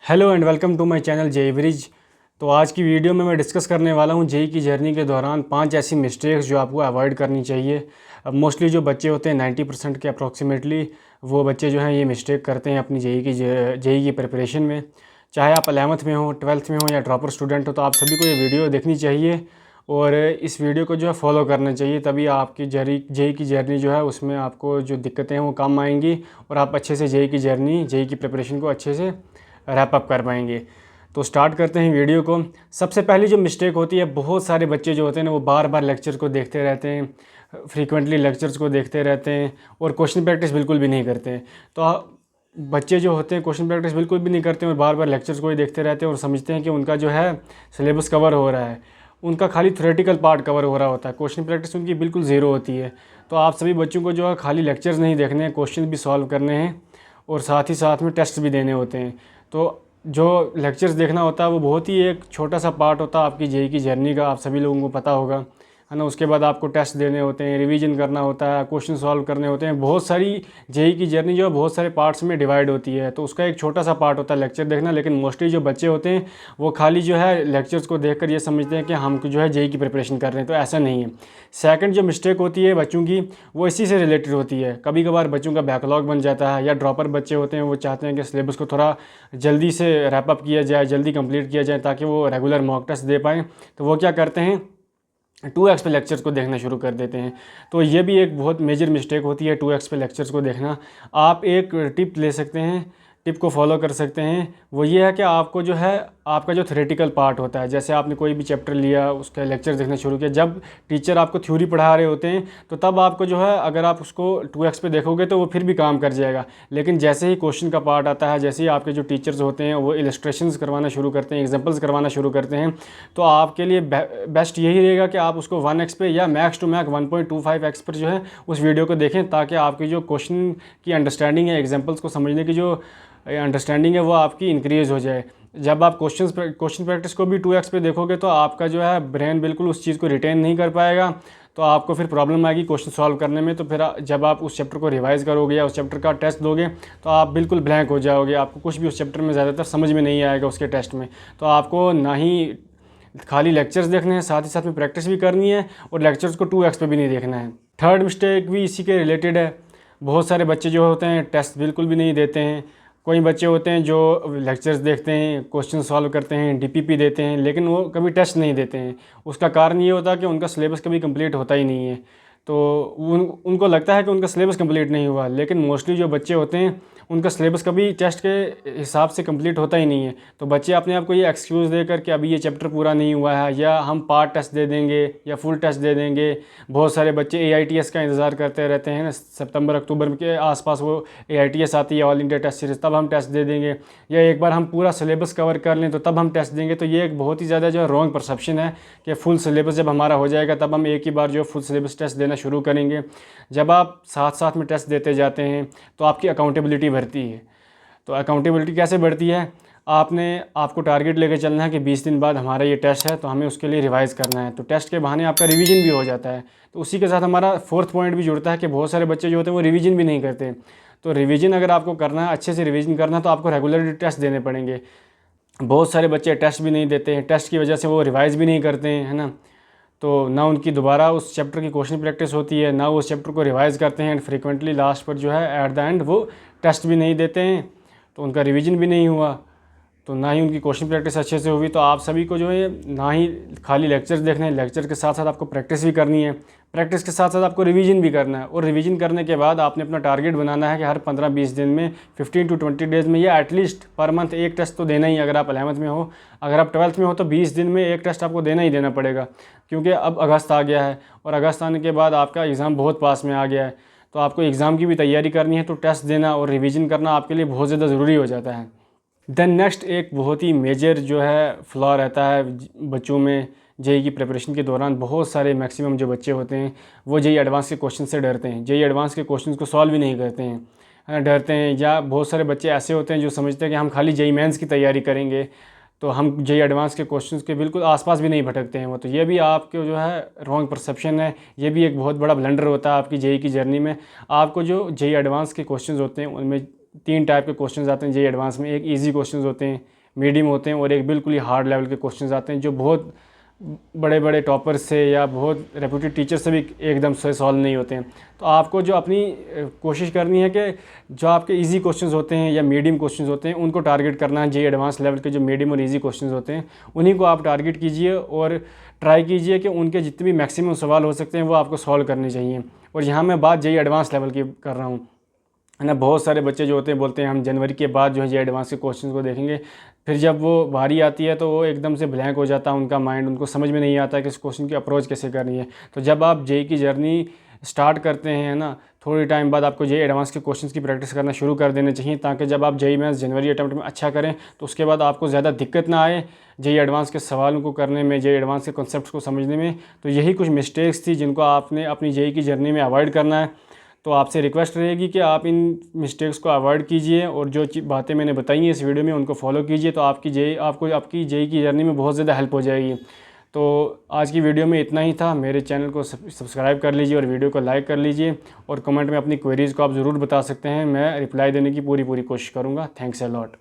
Hello and welcome to my channel JE bridge. तो आज की वीडियो में मैं डिस्कस करने वाला हूं जेई की जर्नी के दौरान 5 ऐसी मिस्टेक्स जो आपको अवॉइड करनी चाहिए। अब मोस्टली जो बच्चे होते हैं 90% के अप्रॉक्सीमेटली वो बच्चे जो हैं ये मिस्टेक करते हैं अपनी जेई की प्रिपरेशन में। चाहे आप 11th में हो, 12th में हो या ड्रॉपर स्टूडेंट हो, तो आप सभी को ये वीडियो देखनी चाहिए और इस वीडियो को जो है फॉलो करना चाहिए। तभी आपकी जेई की जर्नी जो है उसमें आपको जो दिक्कतें हैं वो कम आएंगी और आप अच्छे से जेई की प्रिपरेशन को अच्छे से रैप अप कर पाएंगे। तो स्टार्ट करते हैं वीडियो को। सबसे पहली जो मिस्टेक होती है, बहुत सारे बच्चे जो होते हैं ना वो बार बार लेक्चर को देखते रहते हैं, फ्रीक्वेंटली लेक्चर्स को देखते रहते हैं और क्वेश्चन प्रैक्टिस बिल्कुल भी नहीं करते हैं। तो बच्चे जो होते हैं क्वेश्चन प्रैक्टिस बिल्कुल भी नहीं करते हैं और बार बार लेक्चर्स को ही देखते रहते हैं और समझते हैं कि उनका जो है सिलेबस कवर हो रहा है। उनका खाली थ्योरेटिकल पार्ट कवर हो रहा होता है, क्वेश्चन प्रैक्टिस उनकी बिल्कुल ज़ीरो होती है। तो आप सभी बच्चों को जो है खाली लेक्चर्स नहीं देखने हैं, क्वेश्चन भी सॉल्व करने हैं और साथ ही साथ में टेस्ट भी देने होते हैं। तो जो लेक्चर्स देखना होता है वो बहुत ही एक छोटा सा पार्ट होता है आपकी जेई की जर्नी का, आप सभी लोगों को पता होगा, है ना। उसके बाद आपको टेस्ट देने होते हैं, रिवीजन करना होता है, क्वेश्चन सॉल्व करने होते हैं। बहुत सारी जेई की जर्नी जो है बहुत सारे पार्ट्स में डिवाइड होती है, तो उसका एक छोटा सा पार्ट होता है लेक्चर देखना। लेकिन मोस्टली जो बच्चे होते हैं वो खाली जो है लेक्चर्स को देखकर ये समझते हैं कि हम जो है जेई की प्रिपरेशन कर रहे हैं, तो ऐसा नहीं है। सेकंड जो मिस्टेक होती है बच्चों की वो इसी से रिलेटेड होती है। कभी कभार बच्चों का बैकलॉग बन जाता है या ड्रॉपर बच्चे होते हैं वो चाहते हैं कि सिलेबस को थोड़ा जल्दी से रैप अप किया जाए, जल्दी कंप्लीट किया जाए ताकि वो रेगुलर मॉक टेस्ट दे पाएँ। तो वो क्या करते हैं, 2x पे लेक्चर्स को देखना शुरू कर देते हैं। तो ये भी एक बहुत मेजर मिस्टेक होती है 2x पे लेक्चर्स को देखना। आप एक टिप ले सकते हैं, टिप को फॉलो कर सकते हैं। वो ये है कि आपको जो है आपका जो थ्योरेटिकल पार्ट होता है, जैसे आपने कोई भी चैप्टर लिया उसका लेक्चर देखना शुरू किया, जब टीचर आपको थ्योरी पढ़ा रहे होते हैं तो तब आपको जो है अगर आप उसको 2x पे देखोगे तो वो फिर भी काम कर जाएगा। लेकिन जैसे ही क्वेश्चन का पार्ट आता है, जैसे ही आपके जो टीचर्स होते हैं वो इलस्ट्रेशंस करवाना शुरू करते हैं, एग्जाम्पल्स करवाना शुरू करते हैं, तो आपके लिए बेस्ट यही रहेगा कि आप उसको 1x पे या मैक्स टू मैक्स 1.25x पर जो है उस वीडियो को देखें, ताकि आपकी जो क्वेश्चन की अंडरस्टैंडिंग है, एग्जाम्पल्स को समझने की जो अंडरस्टैंडिंग है वो आपकी इंक्रीज़ हो जाए। जब आप क्वेश्चन प्रैक्टिस को भी 2x पे देखोगे तो आपका जो है ब्रेन बिल्कुल उस चीज़ को रिटेन नहीं कर पाएगा, तो आपको फिर प्रॉब्लम आएगी क्वेश्चन सॉल्व करने में। तो फिर जब आप उस चैप्टर को रिवाइज़ करोगे या उस चैप्टर का टेस्ट दोगे तो आप बिल्कुल ब्लैंक हो जाओगे, आपको कुछ भी उस चैप्टर में ज़्यादातर समझ में नहीं आएगा उसके टेस्ट में। तो आपको ना ही खाली लेक्चर्स देखने हैं, साथ ही साथ में प्रैक्टिस भी करनी है और लेक्चर्स को 2x पे भी नहीं देखना है। थर्ड मिस्टेक भी इसी के रिलेटेड है। बहुत सारे बच्चे जो होते हैं टेस्ट बिल्कुल भी नहीं देते हैं। कोई बच्चे होते हैं जो लेक्चर्स देखते हैं, क्वेश्चन सॉल्व करते हैं, डीपीपी देते हैं, लेकिन वो कभी टेस्ट नहीं देते हैं। उसका कारण ये होता है कि उनका सिलेबस कभी कंप्लीट होता ही नहीं है। तो उनको लगता है कि उनका सिलेबस कंप्लीट नहीं हुआ, लेकिन मोस्टली जो बच्चे होते हैं उनका सिलेबस कभी टेस्ट के हिसाब से कंप्लीट होता ही नहीं है। तो बच्चे अपने आप को ये एक्सक्यूज़ देकर कि अभी ये चैप्टर पूरा नहीं हुआ है या हम पार्ट टेस्ट दे देंगे या फुल टेस्ट दे देंगे। बहुत सारे बच्चे AITS का इंतज़ार करते रहते हैं ना, सितंबर अक्टूबर के आसपास वो AITS आती है, ऑल इंडिया टेस्ट सीरीज़, तब हम टेस्ट दे देंगे, या एक बार हम पूरा सिलेबस कवर कर लें तो तब हम टेस्ट देंगे। तो ये एक बहुत ही ज़्यादा जो रॉन्ग परसेप्शन है कि फुल सिलेबस जब हमारा हो जाएगा तब हम एक ही बार जो फुल सिलेबस टेस्ट देना शुरू करेंगे। जब आप साथ साथ में टेस्ट देते जाते हैं तो आपकी अकाउंटेबिलिटी बढ़ती है। तो अकाउंटेबिलिटी कैसे बढ़ती है, आपको टारगेट लेके चलना है कि 20 दिन बाद हमारा ये टेस्ट है तो हमें उसके लिए रिवाइज़ करना है। तो टेस्ट के बहाने आपका रिवीजन भी हो जाता है। तो उसी के साथ हमारा फोर्थ पॉइंट भी जुड़ता है कि बहुत सारे बच्चे जो होते हैं वो रिवीजन भी नहीं करते। तो रिवीजन अगर आपको करना है, अच्छे से रिवीजन करना है, तो आपको रेगुलरली टेस्ट देने पड़ेंगे। बहुत सारे बच्चे टेस्ट भी नहीं देते हैं, टेस्ट की वजह से वो रिवाइज़ भी नहीं करते हैं, है ना। तो ना उनकी दोबारा उस चैप्टर की क्वेश्चन प्रैक्टिस होती है, ना वो उस चैप्टर को रिवाइज़ करते हैं, एंड फ्रीक्वेंटली लास्ट पर जो है एट द एंड वो टेस्ट भी नहीं देते हैं, तो उनका रिवीजन भी नहीं हुआ, तो ना ही उनकी क्वेश्चन प्रैक्टिस अच्छे से हुई। तो आप सभी को जो है ना ही खाली लेक्चर्स देखने हैं, लेक्चर के साथ साथ आपको प्रैक्टिस भी करनी है, प्रैक्टिस के साथ साथ आपको रिवीजन भी करना है। और रिवीजन करने के बाद आपने अपना टारगेट बनाना है कि हर 15-20 दिन में 15 to 20 डेज़ में या एटलीस्ट पर मंथ एक टेस्ट तो देना ही। अगर आप 11th में हो, अगर आप 12th में हो तो 20 दिन में एक टेस्ट आपको देना ही देना पड़ेगा, क्योंकि अब अगस्त आ गया है और अगस्त आने के बाद आपका एग्ज़ाम बहुत पास में आ गया है। तो आपको एग्ज़ाम की भी तैयारी करनी है, तो टेस्ट देना और रिवीजन करना आपके लिए बहुत ज़्यादा ज़रूरी हो जाता है। देन नेक्स्ट एक बहुत ही मेजर जो है फ्लॉ रहता है बच्चों में जेई की प्रिपरेशन के दौरान। बहुत सारे मैक्सिमम जो बच्चे होते हैं वो जेई एडवांस के क्वेश्चन से डरते हैं, जेई एडवांस के क्वेश्चन को सॉल्व ही नहीं करते हैं, डरते हैं। या बहुत सारे बच्चे ऐसे होते हैं जो समझते हैं कि हम खाली जेई मेंस की तैयारी करेंगे तो हम जेई एडवांस के क्वेश्चंस के बिल्कुल आसपास भी नहीं भटकते हैं वो। तो ये भी आपके जो है रॉन्ग परसेप्शन है, ये भी एक बहुत बड़ा ब्लंडर होता है आपकी जेई की जर्नी में। आपको जो जेई एडवांस के क्वेश्चंस होते हैं उनमें तीन टाइप के क्वेश्चन आते हैं जेई एडवांस में। एक इजी क्वेश्चन होते हैं, मीडियम होते हैं और एक बिल्कुल ही हार्ड लेवल के क्वेश्चन आते हैं जो बहुत बड़े बड़े टॉपर से या बहुत रेप्यूटेड टीचर से भी एकदम से सॉल्व नहीं होते हैं। तो आपको जो अपनी कोशिश करनी है कि जो आपके इजी क्वेश्चंस होते हैं या मीडियम क्वेश्चंस होते हैं उनको टारगेट करना है। जेई एडवांस लेवल के जो मीडियम और इजी क्वेश्चंस होते हैं उन्हीं को आप टारगेट कीजिए और ट्राई कीजिए कि उनके जितने भी मैक्सिमम सवाल हो सकते हैं वो आपको सॉल्व करने चाहिए। और यहाँ मैं बात जेई एडवांस लेवल की कर रहा हूँ, है ना। बहुत सारे बच्चे जो होते हैं बोलते हैं हम जनवरी के बाद जो है जेई एडवांस के क्वेश्चंस को देखेंगे, फिर जब वो बारी आती है तो वो एकदम से ब्लैंक हो जाता है उनका माइंड, उनको समझ में नहीं आता कि इस क्वेश्चन की अप्रोच कैसे करनी है। तो जब आप जेई की जर्नी स्टार्ट करते हैं ना, थोड़ी टाइम बाद आपको जेई एडवांस के क्वेश्चंस की प्रैक्टिस करना शुरू कर देने चाहिए, ताकि जब आप जेई मेंस जनवरी अटैम्प्ट में अच्छा करें तो उसके बाद आपको ज़्यादा दिक्कत ना आए जेई एडवांस के सवालों को करने में, जेई एडवांस के कॉन्सेप्ट्स को समझने में। तो यही कुछ मिस्टेक्स थी जिनको आपने अपनी जेई की जर्नी में अवॉइड करना है। तो आपसे रिक्वेस्ट रहेगी कि आप इन मिस्टेक्स को अवॉइड कीजिए और जो बातें मैंने बताई हैं इस वीडियो में उनको फॉलो कीजिए, तो आपकी जेई की जर्नी में बहुत ज़्यादा हेल्प हो जाएगी। तो आज की वीडियो में इतना ही था। मेरे चैनल को सब्सक्राइब कर लीजिए और वीडियो को लाइक कर लीजिए और कमेंट में अपनी क्वेरीज़ को आप ज़रूर बता सकते हैं, मैं रिप्लाई देने की पूरी कोशिश करूँगा। Thanks a lot.